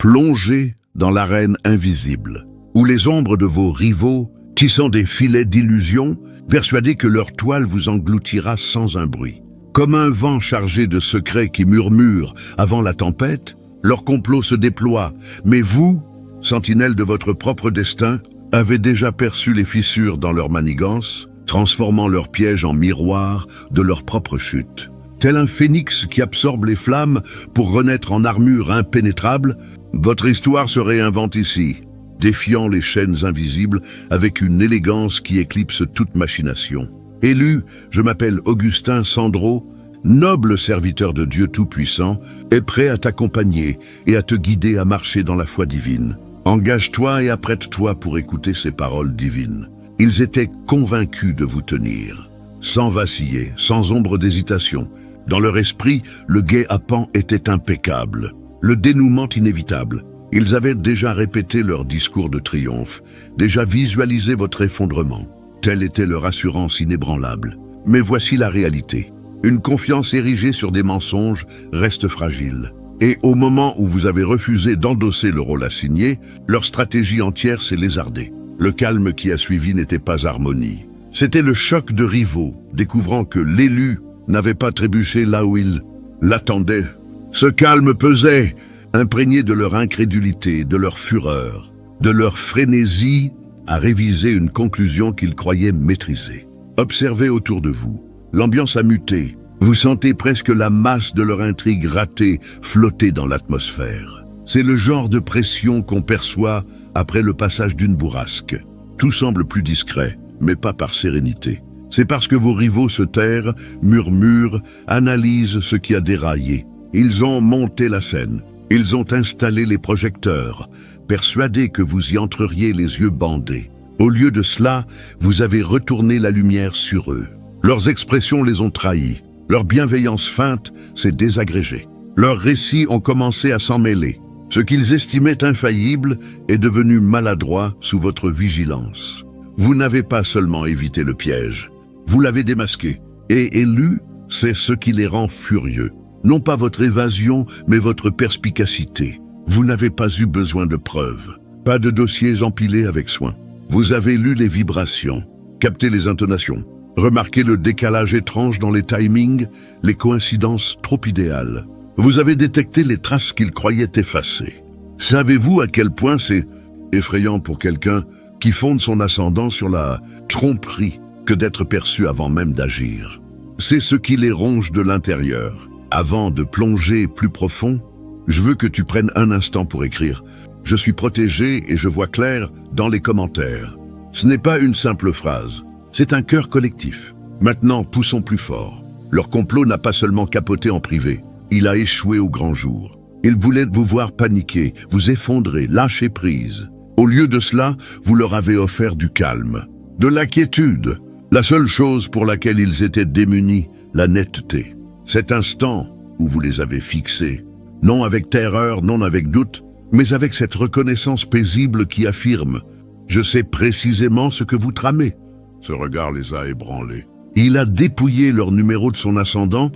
plongez dans l'arène invisible, où les ombres de vos rivaux, tissant des filets d'illusion, persuadés que leur toile vous engloutira sans un bruit. Comme un vent chargé de secrets qui murmure avant la tempête, leur complot se déploie, mais vous, sentinelles de votre propre destin, avez déjà perçu les fissures dans leur manigance, transformant leurs pièges en miroirs de leur propre chute. Tel un phénix qui absorbe les flammes pour renaître en armure impénétrable, votre histoire se réinvente ici, défiant les chaînes invisibles avec une élégance qui éclipse toute machination. Élu, je m'appelle Augustin Sandro, noble serviteur de Dieu Tout-Puissant, est prêt à t'accompagner et à te guider à marcher dans la foi divine. Engage-toi et apprête-toi pour écouter ces paroles divines. Ils étaient convaincus de vous tenir, sans vaciller, sans ombre d'hésitation. Dans leur esprit, le guet-apens était impeccable, le dénouement inévitable. Ils avaient déjà répété leur discours de triomphe, déjà visualisé votre effondrement. Telle était leur assurance inébranlable. Mais voici la réalité. Une confiance érigée sur des mensonges reste fragile. Et au moment où vous avez refusé d'endosser le rôle assigné, leur stratégie entière s'est lézardée. Le calme qui a suivi n'était pas harmonie. C'était le choc de rivaux, découvrant que l'élu n'avait pas trébuché là où il l'attendait. Ce calme pesait, imprégné de leur incrédulité, de leur fureur, de leur frénésie à réviser une conclusion qu'ils croyaient maîtriser. Observez autour de vous. L'ambiance a muté. Vous sentez presque la masse de leur intrigue ratée flotter dans l'atmosphère. C'est le genre de pression qu'on perçoit après le passage d'une bourrasque. Tout semble plus discret, mais pas par sérénité. C'est parce que vos rivaux se tairent, murmurent, analysent ce qui a déraillé. Ils ont monté la scène. Ils ont installé les projecteurs, persuadés que vous y entreriez les yeux bandés. Au lieu de cela, vous avez retourné la lumière sur eux. Leurs expressions les ont trahis. Leur bienveillance feinte s'est désagrégée. Leurs récits ont commencé à s'en mêler. Ce qu'ils estimaient infaillible est devenu maladroit sous votre vigilance. Vous n'avez pas seulement évité le piège, vous l'avez démasqué. Et élu, c'est ce qui les rend furieux. Non pas votre évasion, mais votre perspicacité. Vous n'avez pas eu besoin de preuves, pas de dossiers empilés avec soin. Vous avez lu les vibrations, capté les intonations, remarqué le décalage étrange dans les timings, les coïncidences trop idéales. Vous avez détecté les traces qu'ils croyaient effacées. Savez-vous à quel point c'est effrayant pour quelqu'un qui fonde son ascendant sur la tromperie que d'être perçu avant même d'agir? C'est ce qui les ronge de l'intérieur. Avant de plonger plus profond, je veux que tu prennes un instant pour écrire « Je suis protégé et je vois clair » dans les commentaires. Ce n'est pas une simple phrase, c'est un cœur collectif. Maintenant, poussons plus fort. Leur complot n'a pas seulement capoté en privé, il a échoué au grand jour. Ils voulaient vous voir paniquer, vous effondrer, lâcher prise. Au lieu de cela, vous leur avez offert du calme, de l'inquiétude. La seule chose pour laquelle ils étaient démunis, la netteté. Cet instant où vous les avez fixés, non avec terreur, non avec doute, mais avec cette reconnaissance paisible qui affirme « Je sais précisément ce que vous tramez ». Ce regard les a ébranlés. Il a dépouillé leur numéro de son ascendant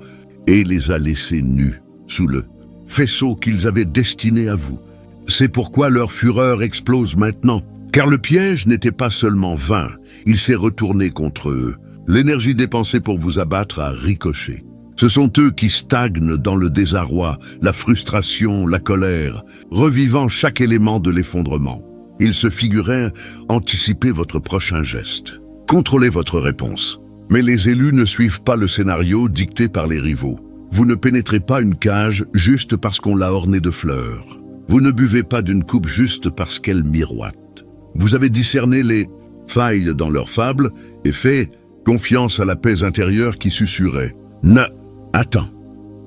et les a laissés nus, sous le faisceau qu'ils avaient destiné à vous. C'est pourquoi leur fureur explose maintenant, car le piège n'était pas seulement vain, il s'est retourné contre eux. L'énergie dépensée pour vous abattre a ricoché. Ce sont eux qui stagnent dans le désarroi, la frustration, la colère, revivant chaque élément de l'effondrement. Ils se figuraient anticiper votre prochain geste. Contrôlez votre réponse. Mais les élus ne suivent pas le scénario dicté par les rivaux. Vous ne pénétrez pas une cage juste parce qu'on l'a ornée de fleurs. Vous ne buvez pas d'une coupe juste parce qu'elle miroite. Vous avez discerné les failles dans leurs fables et fait confiance à la paix intérieure qui susurrait. Attends,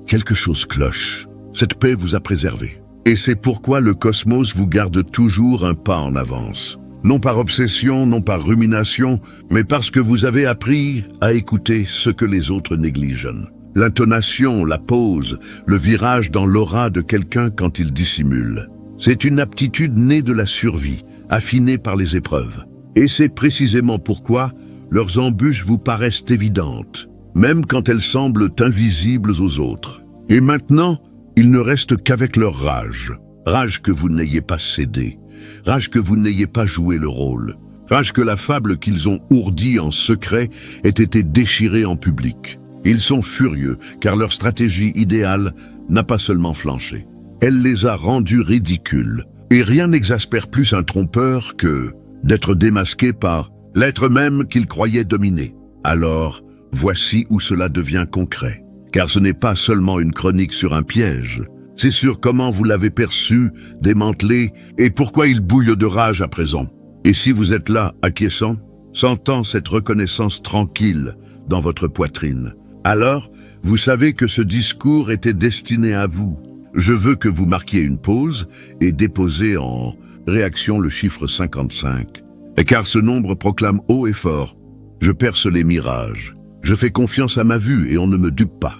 quelque chose cloche. Cette paix vous a préservé. Et c'est pourquoi le cosmos vous garde toujours un pas en avance. Non par obsession, non par rumination, mais parce que vous avez appris à écouter ce que les autres négligent. L'intonation, la pause, le virage dans l'aura de quelqu'un quand il dissimule. C'est une aptitude née de la survie, affinée par les épreuves. Et c'est précisément pourquoi leurs embûches vous paraissent évidentes, même quand elles semblent invisibles aux autres. Et maintenant, il ne reste qu'avec leur rage. Rage que vous n'ayez pas cédé. Rage que vous n'ayez pas joué le rôle. Rage que la fable qu'ils ont ourdie en secret ait été déchirée en public. Ils sont furieux car leur stratégie idéale n'a pas seulement flanché. Elle les a rendus ridicules. Et rien n'exaspère plus un trompeur que d'être démasqué par l'être même qu'il croyait dominer. Alors, voici où cela devient concret. Car ce n'est pas seulement une chronique sur un piège. C'est sur comment vous l'avez perçu, démantelé, et pourquoi il bouille de rage à présent. Et si vous êtes là, acquiescent, sentant cette reconnaissance tranquille dans votre poitrine, alors vous savez que ce discours était destiné à vous. Je veux que vous marquiez une pause et déposez en réaction le chiffre 55. Car ce nombre proclame haut et fort: je perce les mirages. Je fais confiance à ma vue et on ne me dupe pas.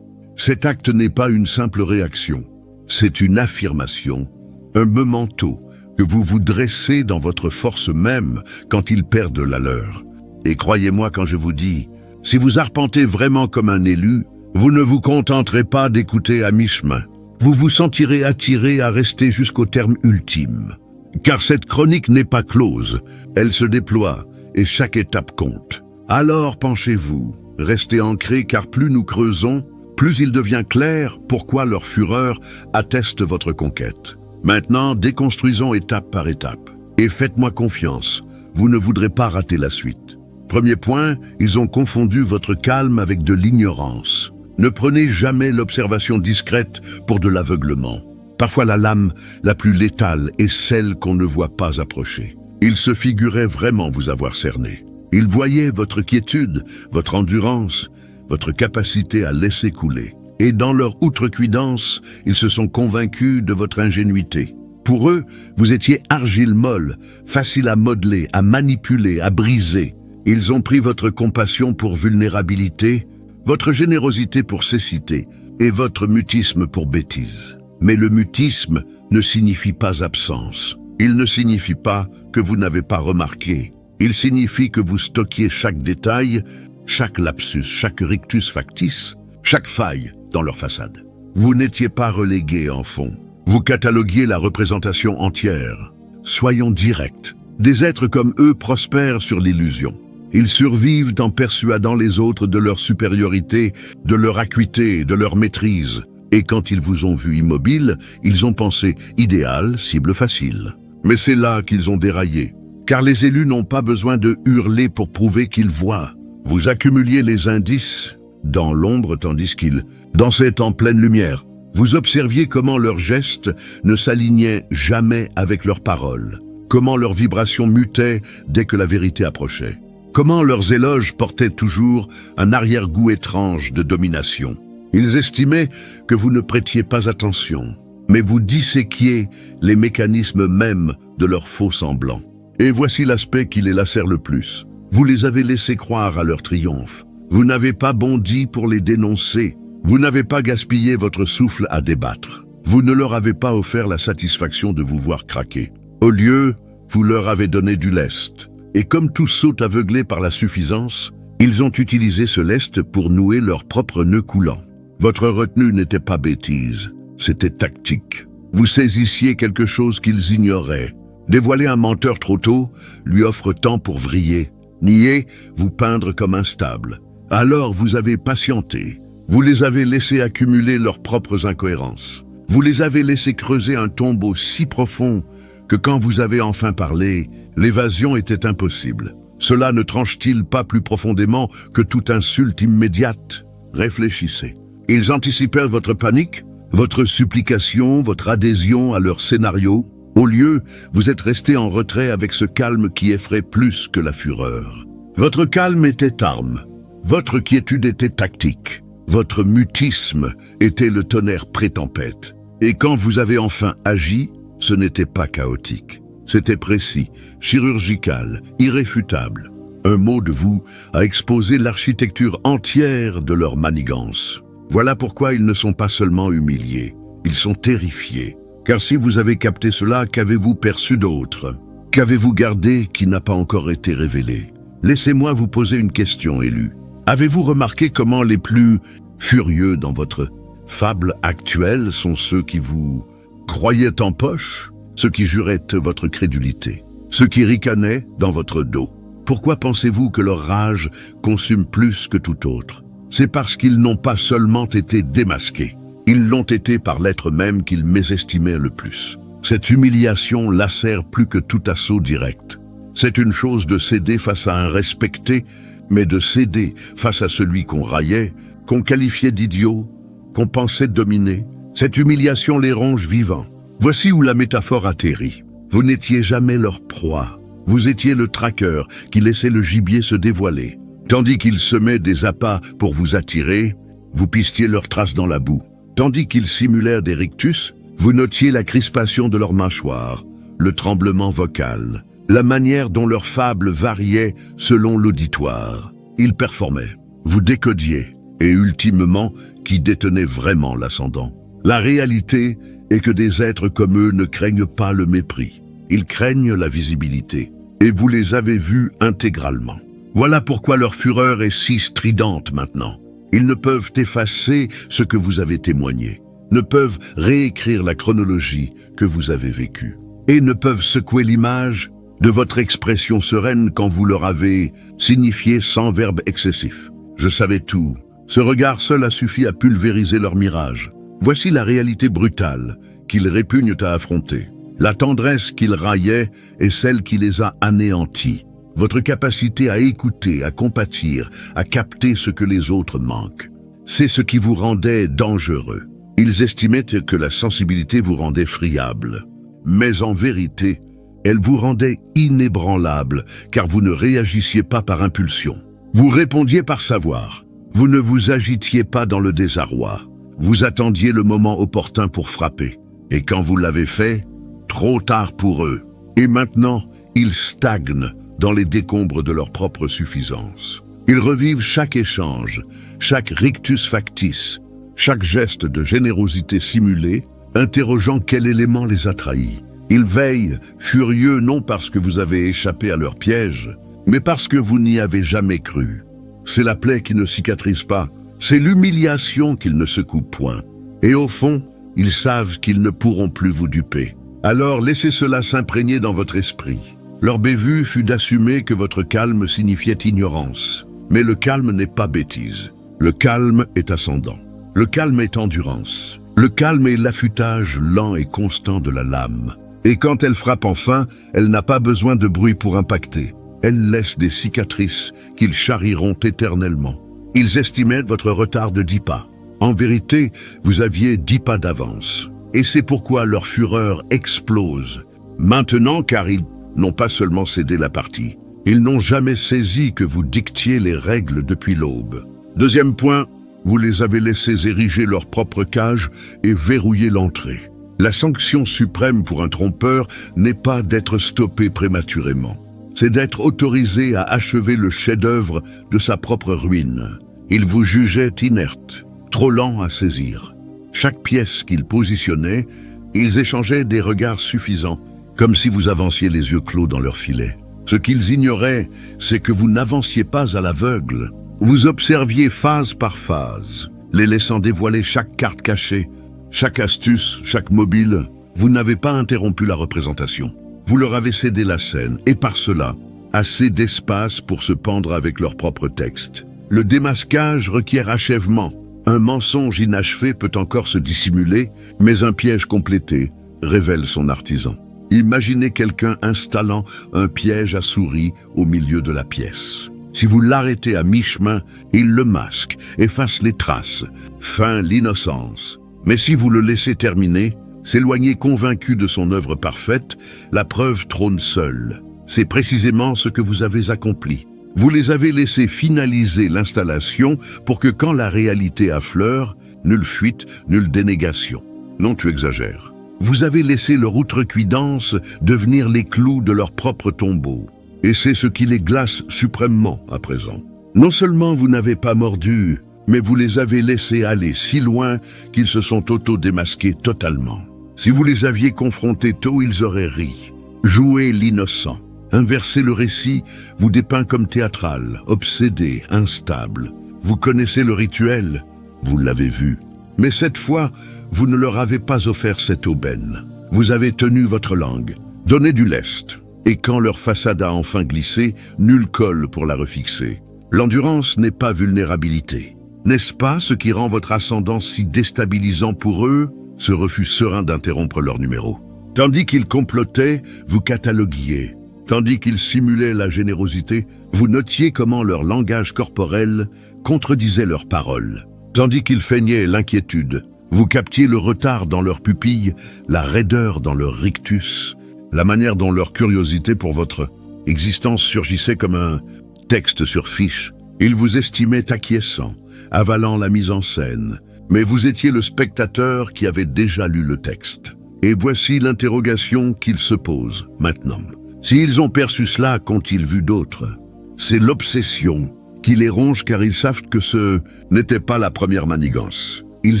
Cet acte n'est pas une simple réaction. C'est une affirmation, un memento que vous vous dressez dans votre force même quand ils perdent la leur. Et croyez-moi quand je vous dis, si vous arpentez vraiment comme un élu, vous ne vous contenterez pas d'écouter à mi-chemin. Vous vous sentirez attiré à rester jusqu'au terme ultime. Car cette chronique n'est pas close, elle se déploie et chaque étape compte. Alors penchez-vous, restez ancrés car plus nous creusons, plus il devient clair pourquoi leur fureur atteste votre conquête. Maintenant, déconstruisons étape par étape. Et faites-moi confiance, vous ne voudrez pas rater la suite. Premier point, ils ont confondu votre calme avec de l'ignorance. Ne prenez jamais l'observation discrète pour de l'aveuglement. Parfois la lame la plus létale est celle qu'on ne voit pas approcher. Ils se figuraient vraiment vous avoir cerné. Ils voyaient votre quiétude, votre endurance, votre capacité à laisser couler. Et dans leur outrecuidance, ils se sont convaincus de votre ingénuité. Pour eux, vous étiez argile molle, facile à modeler, à manipuler, à briser. Ils ont pris votre compassion pour vulnérabilité, votre générosité pour cécité et votre mutisme pour bêtise. Mais le mutisme ne signifie pas absence. Il ne signifie pas que vous n'avez pas remarqué. Il signifie que vous stockiez chaque détail, chaque lapsus, chaque rictus factice, chaque faille dans leur façade. Vous n'étiez pas relégué en fond. Vous cataloguiez la représentation entière. Soyons directs. Des êtres comme eux prospèrent sur l'illusion. Ils survivent en persuadant les autres de leur supériorité, de leur acuité, de leur maîtrise. Et quand ils vous ont vu immobile, ils ont pensé idéal, cible facile. Mais c'est là qu'ils ont déraillé. Car les élus n'ont pas besoin de hurler pour prouver qu'ils voient. Vous accumuliez les indices dans l'ombre tandis qu'ils dansaient en pleine lumière. Vous observiez comment leurs gestes ne s'alignaient jamais avec leurs paroles, comment leurs vibrations mutaient dès que la vérité approchait, comment leurs éloges portaient toujours un arrière-goût étrange de domination. Ils estimaient que vous ne prêtiez pas attention, mais vous disséquiez les mécanismes mêmes de leurs faux semblants. Et voici l'aspect qui les lacère le plus. Vous les avez laissés croire à leur triomphe. Vous n'avez pas bondi pour les dénoncer. Vous n'avez pas gaspillé votre souffle à débattre. Vous ne leur avez pas offert la satisfaction de vous voir craquer. Au lieu, vous leur avez donné du lest. Et comme tous sautent aveuglés par la suffisance, ils ont utilisé ce lest pour nouer leur propre nœud coulant. Votre retenue n'était pas bêtise, c'était tactique. Vous saisissiez quelque chose qu'ils ignoraient. Dévoiler un menteur trop tôt lui offre temps pour vriller. Nier, vous peindre comme instable. Alors vous avez patienté. Vous les avez laissés accumuler leurs propres incohérences. Vous les avez laissés creuser un tombeau si profond que quand vous avez enfin parlé, l'évasion était impossible. Cela ne tranche-t-il pas plus profondément que toute insulte immédiate? Réfléchissez. Ils anticipèrent votre panique, votre supplication, votre adhésion à leur scénario. Au lieu, vous êtes resté en retrait avec ce calme qui effraie plus que la fureur. Votre calme était arme, votre quiétude était tactique, votre mutisme était le tonnerre pré-tempête. Et quand vous avez enfin agi, ce n'était pas chaotique. C'était précis, chirurgical, irréfutable. Un mot de vous a exposé l'architecture entière de leur manigance. Voilà pourquoi ils ne sont pas seulement humiliés, ils sont terrifiés. Car si vous avez capté cela, qu'avez-vous perçu d'autre? Qu'avez-vous gardé qui n'a pas encore été révélé? Laissez-moi vous poser une question, élu. Avez-vous remarqué comment les plus furieux dans votre fable actuelle sont ceux qui vous croyaient en poche ceux qui juraient votre crédulité, ceux qui ricanaient dans votre dos. Pourquoi pensez-vous que leur rage consume plus que tout autre? C'est parce qu'ils n'ont pas seulement été démasqués, ils l'ont été par l'être même qu'ils mésestimaient le plus. Cette humiliation lacère plus que tout assaut direct. C'est une chose de céder face à un respecté, mais de céder face à celui qu'on raillait, qu'on qualifiait d'idiot, qu'on pensait dominer. Cette humiliation les ronge vivants. Voici où la métaphore atterrit. Vous n'étiez jamais leur proie. Vous étiez le traqueur qui laissait le gibier se dévoiler. Tandis qu'ils semaient des appâts pour vous attirer, vous pistiez leurs traces dans la boue. Tandis qu'ils simulèrent des rictus, vous notiez la crispation de leurs mâchoires, le tremblement vocal, la manière dont leurs fables variaient selon l'auditoire. Ils performaient, vous décodiez, et ultimement, qui détenait vraiment l'ascendant. La réalité est que des êtres comme eux ne craignent pas le mépris. Ils craignent la visibilité, et vous les avez vus intégralement. Voilà pourquoi leur fureur est si stridente maintenant. Ils ne peuvent effacer ce que vous avez témoigné, ne peuvent réécrire la chronologie que vous avez vécue, et ne peuvent secouer l'image de votre expression sereine quand vous leur avez signifié sans verbe excessif. Je savais tout. Ce regard seul a suffi à pulvériser leur mirage. Voici la réalité brutale qu'ils répugnent à affronter. La tendresse qu'ils raillaient est celle qui les a anéantis. Votre capacité à écouter, à compatir, à capter ce que les autres manquent. C'est ce qui vous rendait dangereux. Ils estimaient que la sensibilité vous rendait friable. Mais en vérité, elle vous rendait inébranlable, car vous ne réagissiez pas par impulsion. Vous répondiez par savoir. Vous ne vous agitiez pas dans le désarroi. Vous attendiez le moment opportun pour frapper. Et quand vous l'avez fait, trop tard pour eux. Et maintenant, ils stagnent dans les décombres de leur propre suffisance. Ils revivent chaque échange, chaque rictus factice, chaque geste de générosité simulée, interrogeant quel élément les a trahis. Ils veillent, furieux non parce que vous avez échappé à leur piège, mais parce que vous n'y avez jamais cru. C'est la plaie qui ne cicatrise pas, c'est l'humiliation qu'ils ne secouent point. Et au fond, ils savent qu'ils ne pourront plus vous duper. Alors laissez cela s'imprégner dans votre esprit. Leur bévue fut d'assumer que votre calme signifiait ignorance. Mais le calme n'est pas bêtise. Le calme est ascendant. Le calme est endurance. Le calme est l'affûtage lent et constant de la lame. Et quand elle frappe enfin, elle n'a pas besoin de bruit pour impacter. Elle laisse des cicatrices qu'ils charrieront éternellement. Ils estimaient votre retard de 10 pas. En vérité, vous aviez 10 pas d'avance. Et c'est pourquoi leur fureur explose. Maintenant, car ils n'ont pas seulement cédé la partie, ils n'ont jamais saisi que vous dictiez les règles depuis l'aube. Deuxième point, vous les avez laissés ériger leur propre cage et verrouiller l'entrée. La sanction suprême pour un trompeur n'est pas d'être stoppé prématurément. C'est d'être autorisé à achever le chef-d'œuvre de sa propre ruine. Ils vous jugeaient inerte, trop lent à saisir. Chaque pièce qu'ils positionnaient, ils échangeaient des regards suffisants, comme si vous avanciez les yeux clos dans leur filet. Ce qu'ils ignoraient, c'est que vous n'avanciez pas à l'aveugle. Vous observiez phase par phase, les laissant dévoiler chaque carte cachée, chaque astuce, chaque mobile. Vous n'avez pas interrompu la représentation. Vous leur avez cédé la scène, et par cela, assez d'espace pour se pendre avec leur propre texte. Le démasquage requiert achèvement. Un mensonge inachevé peut encore se dissimuler, mais un piège complété révèle son artisan. Imaginez quelqu'un installant un piège à souris au milieu de la pièce. Si vous l'arrêtez à mi-chemin, il le masque, efface les traces, feint l'innocence. Mais si vous le laissez terminer, s'éloigner convaincu de son œuvre parfaite, la preuve trône seule. C'est précisément ce que vous avez accompli. Vous les avez laissés finaliser l'installation pour que quand la réalité affleure, nulle fuite, nulle dénégation. Non, tu exagères. Vous avez laissé leur outrecuidance devenir les clous de leur propre tombeau. Et c'est ce qui les glace suprêmement à présent. Non seulement vous n'avez pas mordu, mais vous les avez laissés aller si loin qu'ils se sont auto-démasqués totalement. Si vous les aviez confrontés tôt, ils auraient ri. Joué l'innocent. Inverser le récit vous dépeint comme théâtral, obsédé, instable. Vous connaissez le rituel, vous l'avez vu. Mais cette fois, vous ne leur avez pas offert cette aubaine. Vous avez tenu votre langue, donné du lest. Et quand leur façade a enfin glissé, nul colle pour la refixer. L'endurance n'est pas vulnérabilité. N'est-ce pas ce qui rend votre ascendant si déstabilisant pour eux? Ce refus serein d'interrompre leur numéro. Tandis qu'ils complotaient, vous cataloguiez. Tandis qu'ils simulaient la générosité, vous notiez comment leur langage corporel contredisait leurs paroles. Tandis qu'ils feignaient l'inquiétude, vous captiez le retard dans leurs pupilles, la raideur dans leur rictus, la manière dont leur curiosité pour votre existence surgissait comme un texte sur fiche. Ils vous estimaient acquiescent, avalant la mise en scène, mais vous étiez le spectateur qui avait déjà lu le texte. Et voici l'interrogation qu'ils se posent maintenant. S'ils ont perçu cela, qu'ont-ils vu d'autre? C'est l'obsession qui les ronge car ils savent que ce n'était pas la première manigance. Ils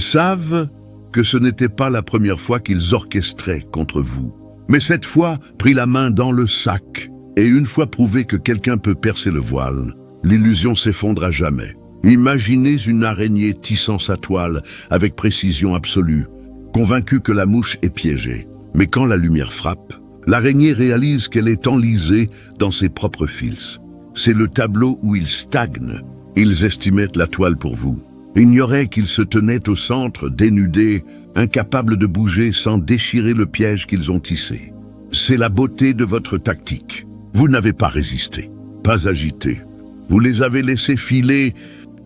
savent que ce n'était pas la première fois qu'ils orchestraient contre vous. Mais cette fois, pris la main dans le sac, et une fois prouvé que quelqu'un peut percer le voile, l'illusion s'effondre à jamais. Imaginez une araignée tissant sa toile avec précision absolue, convaincue que la mouche est piégée. Mais quand la lumière frappe, l'araignée réalise qu'elle est enlisée dans ses propres fils. C'est le tableau où ils stagnent. Ils estimaient la toile pour vous. Ignoraient qu'ils se tenaient au centre, dénudés, incapables de bouger sans déchirer le piège qu'ils ont tissé. C'est la beauté de votre tactique. Vous n'avez pas résisté, pas agité. Vous les avez laissés filer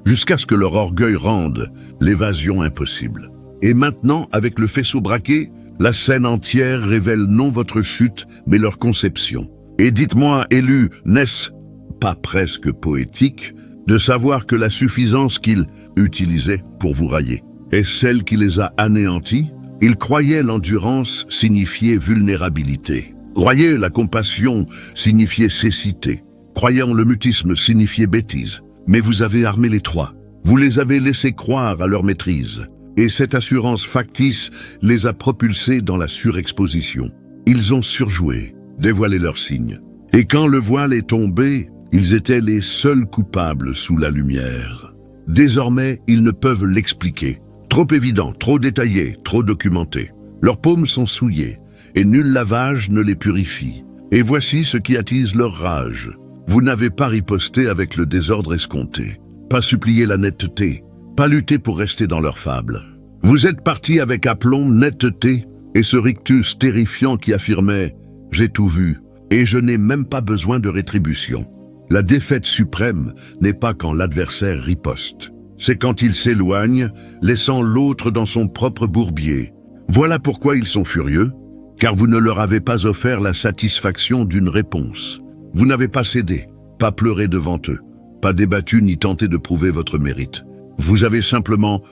jusqu'à ce que leur orgueil rende l'évasion impossible. Et maintenant, avec le faisceau braqué, la scène entière révèle non votre chute, mais leur conception. Et dites-moi, élus, n'est-ce pas presque poétique de savoir que la suffisance qu'ils utilisaient pour vous railler est celle qui les a anéantis? Ils croyaient l'endurance signifiait vulnérabilité. Croyaient la compassion signifiait cécité. Croyant le mutisme signifiait bêtise. Mais vous avez armé les trois. Vous les avez laissés croire à leur maîtrise. Et cette assurance factice les a propulsés dans la surexposition. Ils ont surjoué, dévoilé leurs signes. Et quand le voile est tombé, ils étaient les seuls coupables sous la lumière. Désormais, ils ne peuvent l'expliquer. Trop évident, trop détaillé, trop documenté. Leurs paumes sont souillées, et nul lavage ne les purifie. Et voici ce qui attise leur rage. Vous n'avez pas riposté avec le désordre escompté, pas supplié la netteté, pas lutté pour rester dans leur fable. Vous êtes partis avec aplomb, netteté, et ce rictus terrifiant qui affirmait « J'ai tout vu, et je n'ai même pas besoin de rétribution ». La défaite suprême n'est pas quand l'adversaire riposte. C'est quand il s'éloigne, laissant l'autre dans son propre bourbier. Voilà pourquoi ils sont furieux, car vous ne leur avez pas offert la satisfaction d'une réponse. Vous n'avez pas cédé, pas pleuré devant eux, pas débattu ni tenté de prouver votre mérite. Vous avez simplement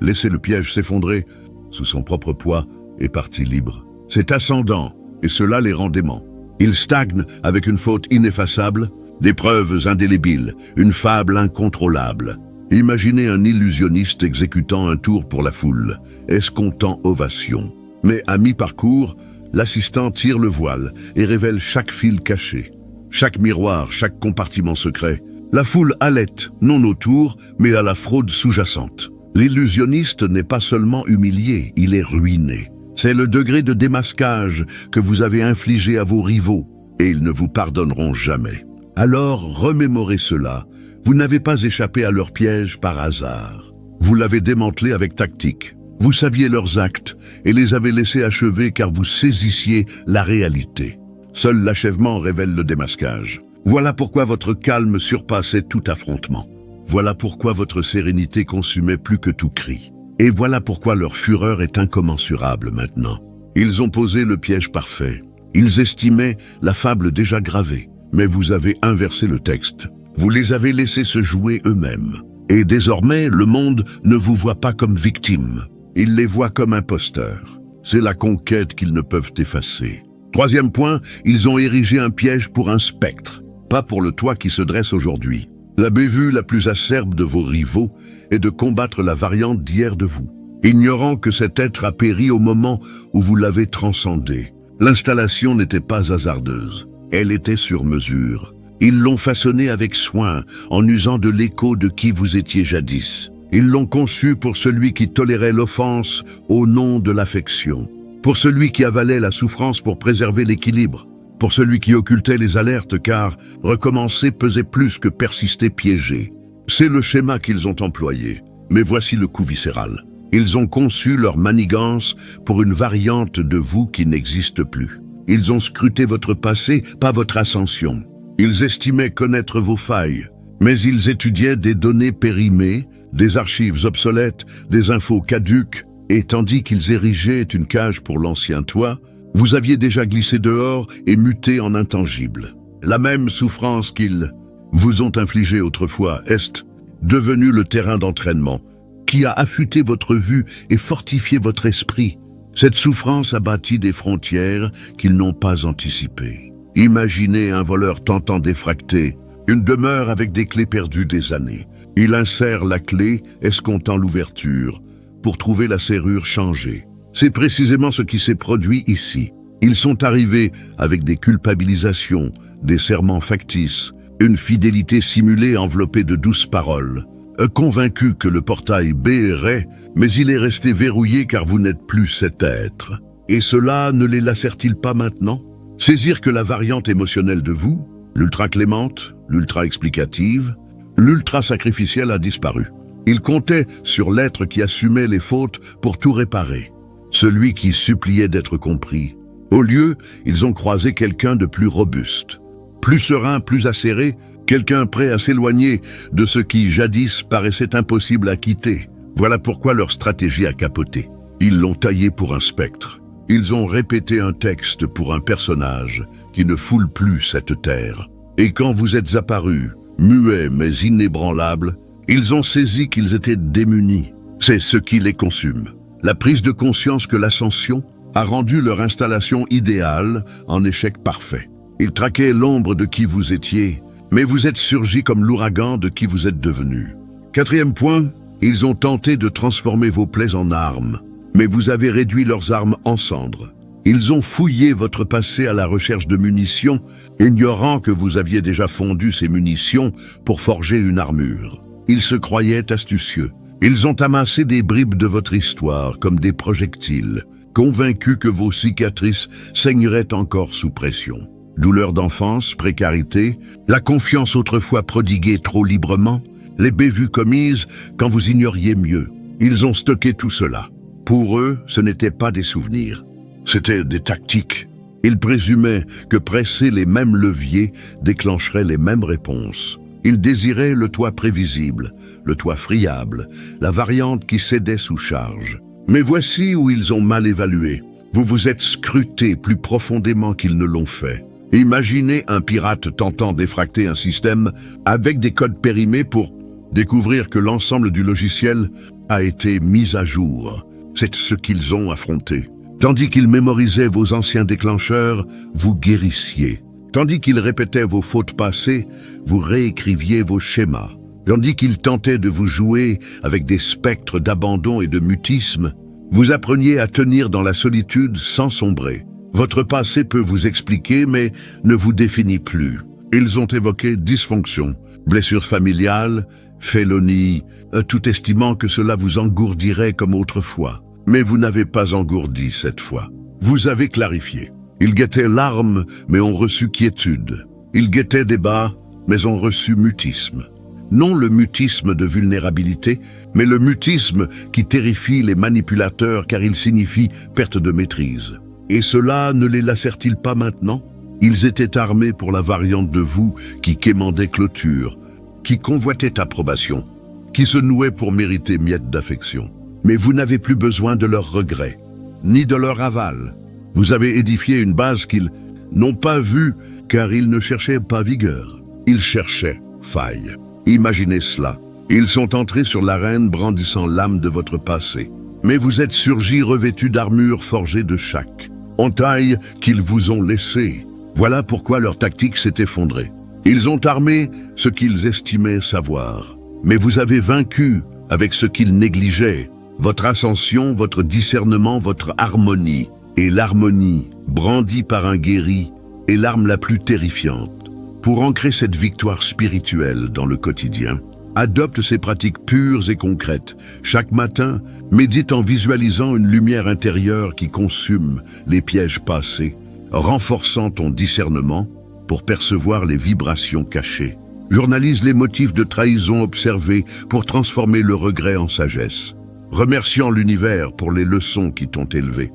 laissé le piège s'effondrer sous son propre poids et parti libre. C'est ascendant, et cela les rend déments. Ils stagnent avec une faute ineffaçable, des preuves indélébiles, une fable incontrôlable. Imaginez un illusionniste exécutant un tour pour la foule, escomptant ovation. Mais à mi-parcours, l'assistant tire le voile et révèle chaque fil caché, chaque miroir, chaque compartiment secret. La foule halète, non au tour, mais à la fraude sous-jacente. L'illusionniste n'est pas seulement humilié, il est ruiné. C'est le degré de démasquage que vous avez infligé à vos rivaux, et ils ne vous pardonneront jamais. Alors remémorez cela, vous n'avez pas échappé à leur piège par hasard. Vous l'avez démantelé avec tactique. Vous saviez leurs actes et les avez laissés achever car vous saisissiez la réalité. Seul l'achèvement révèle le démasquage. Voilà pourquoi votre calme surpassait tout affrontement. Voilà pourquoi votre sérénité consumait plus que tout cri. Et voilà pourquoi leur fureur est incommensurable maintenant. Ils ont posé le piège parfait. Ils estimaient la fable déjà gravée. Mais vous avez inversé le texte. Vous les avez laissés se jouer eux-mêmes. Et désormais, le monde ne vous voit pas comme victime. Il les voit comme imposteurs. C'est la conquête qu'ils ne peuvent effacer. Troisième point, ils ont érigé un piège pour un spectre, pas pour le toit qui se dresse aujourd'hui. La bévue la plus acerbe de vos rivaux est de combattre la variante d'hier de vous, ignorant que cet être a péri au moment où vous l'avez transcendé. L'installation n'était pas hasardeuse, elle était sur mesure. Ils l'ont façonnée avec soin, en usant de l'écho de qui vous étiez jadis. Ils l'ont conçu pour celui qui tolérait l'offense au nom de l'affection, pour celui qui avalait la souffrance pour préserver l'équilibre, pour celui qui occultait les alertes car recommencer pesait plus que persister piégé. C'est le schéma qu'ils ont employé, mais voici le coup viscéral. Ils ont conçu leur manigance pour une variante de vous qui n'existe plus. Ils ont scruté votre passé, pas votre ascension. Ils estimaient connaître vos failles, mais ils étudiaient des données périmées, des archives obsolètes, des infos caduques, et tandis qu'ils érigeaient une cage pour l'ancien toit, vous aviez déjà glissé dehors et muté en intangible. La même souffrance qu'ils vous ont infligée autrefois est devenue le terrain d'entraînement, qui a affûté votre vue et fortifié votre esprit. Cette souffrance a bâti des frontières qu'ils n'ont pas anticipées. Imaginez un voleur tentant d'effracter une demeure avec des clés perdues des années. Il insère la clé, escomptant l'ouverture, pour trouver la serrure changée. C'est précisément ce qui s'est produit ici. Ils sont arrivés avec des culpabilisations, des serments factices, une fidélité simulée enveloppée de douces paroles. Convaincu que le portail béerait, mais il est resté verrouillé car vous n'êtes plus cet être. Et cela ne les lacère-t-il pas maintenant? Saisir que la variante émotionnelle de vous, l'ultra-clémente, l'ultra-explicative, l'ultra-sacrificielle a disparu. Ils comptaient sur l'être qui assumait les fautes pour tout réparer, celui qui suppliait d'être compris. Au lieu, ils ont croisé quelqu'un de plus robuste, plus serein, plus acéré, quelqu'un prêt à s'éloigner de ce qui jadis paraissait impossible à quitter. Voilà pourquoi leur stratégie a capoté. Ils l'ont taillé pour un spectre. Ils ont répété un texte pour un personnage qui ne foule plus cette terre. Et quand vous êtes apparus, muets mais inébranlables, ils ont saisi qu'ils étaient démunis. C'est ce qui les consume. La prise de conscience que l'ascension a rendu leur installation idéale en échec parfait. Ils traquaient l'ombre de qui vous étiez, mais vous êtes surgi comme l'ouragan de qui vous êtes devenu. Quatrième point, ils ont tenté de transformer vos plaies en armes, mais vous avez réduit leurs armes en cendres. Ils ont fouillé votre passé à la recherche de munitions, ignorant que vous aviez déjà fondu ces munitions pour forger une armure. Ils se croyaient astucieux. Ils ont amassé des bribes de votre histoire comme des projectiles, convaincus que vos cicatrices saigneraient encore sous pression. Douleurs d'enfance, précarité, la confiance autrefois prodiguée trop librement, les bévues commises quand vous ignoriez mieux. Ils ont stocké tout cela. Pour eux, ce n'étaient pas des souvenirs. C'étaient des tactiques. Ils présumaient que presser les mêmes leviers déclencherait les mêmes réponses. Ils désiraient le toit prévisible, le toit friable, la variante qui cédait sous charge. Mais voici où ils ont mal évalué. Vous vous êtes scruté plus profondément qu'ils ne l'ont fait. Imaginez un pirate tentant d'effracter un système avec des codes périmés pour découvrir que l'ensemble du logiciel a été mis à jour. C'est ce qu'ils ont affronté. Tandis qu'ils mémorisaient vos anciens déclencheurs, vous guérissiez. Tandis qu'ils répétaient vos fautes passées, vous réécriviez vos schémas. Tandis qu'ils tentaient de vous jouer avec des spectres d'abandon et de mutisme, vous appreniez à tenir dans la solitude sans sombrer. Votre passé peut vous expliquer, mais ne vous définit plus. Ils ont évoqué dysfonction, blessures familiales, félonie, tout estimant que cela vous engourdirait comme autrefois. Mais vous n'avez pas engourdi cette fois. Vous avez clarifié. Ils guettaient larmes, mais ont reçu quiétude. Ils guettaient débat, mais ont reçu mutisme. Non le mutisme de vulnérabilité, mais le mutisme qui terrifie les manipulateurs car il signifie perte de maîtrise. Et cela ne les lacère-t-il pas maintenant? Ils étaient armés pour la variante de vous qui quémandait clôture, qui convoitait approbation, qui se nouait pour mériter miettes d'affection. Mais vous n'avez plus besoin de leurs regrets, ni de leur aval. Vous avez édifié une base qu'ils n'ont pas vue car ils ne cherchaient pas vigueur. Ils cherchaient faille. Imaginez cela. Ils sont entrés sur l'arène brandissant l'âme de votre passé. Mais vous êtes surgis revêtus d'armures forgées de chaque entaille qu'ils vous ont laissée. Voilà pourquoi leur tactique s'est effondrée. Ils ont armé ce qu'ils estimaient savoir. Mais vous avez vaincu avec ce qu'ils négligeaient. Votre ascension, votre discernement, votre harmonie. Et l'harmonie, brandie par un guéri, est l'arme la plus terrifiante. Pour ancrer cette victoire spirituelle dans le quotidien, Adopte ces pratiques pures et concrètes. Chaque matin, médite en visualisant une lumière intérieure qui consume les pièges passés, renforçant ton discernement pour percevoir les vibrations cachées. Journalise les motifs de trahison observés pour transformer le regret en sagesse, remerciant l'univers pour les leçons qui t'ont élevé.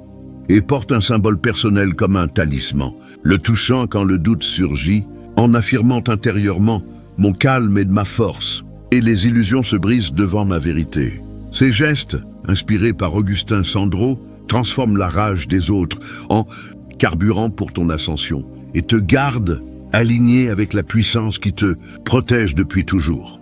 Et porte un symbole personnel comme un talisman, le touchant quand le doute surgit, en affirmant intérieurement « mon calme est de ma force » et les illusions se brisent devant ma vérité. Ces gestes, inspirés par Augustin Sandro, transforment la rage des autres en carburant pour ton ascension et te gardent aligné avec la puissance qui te protège depuis toujours.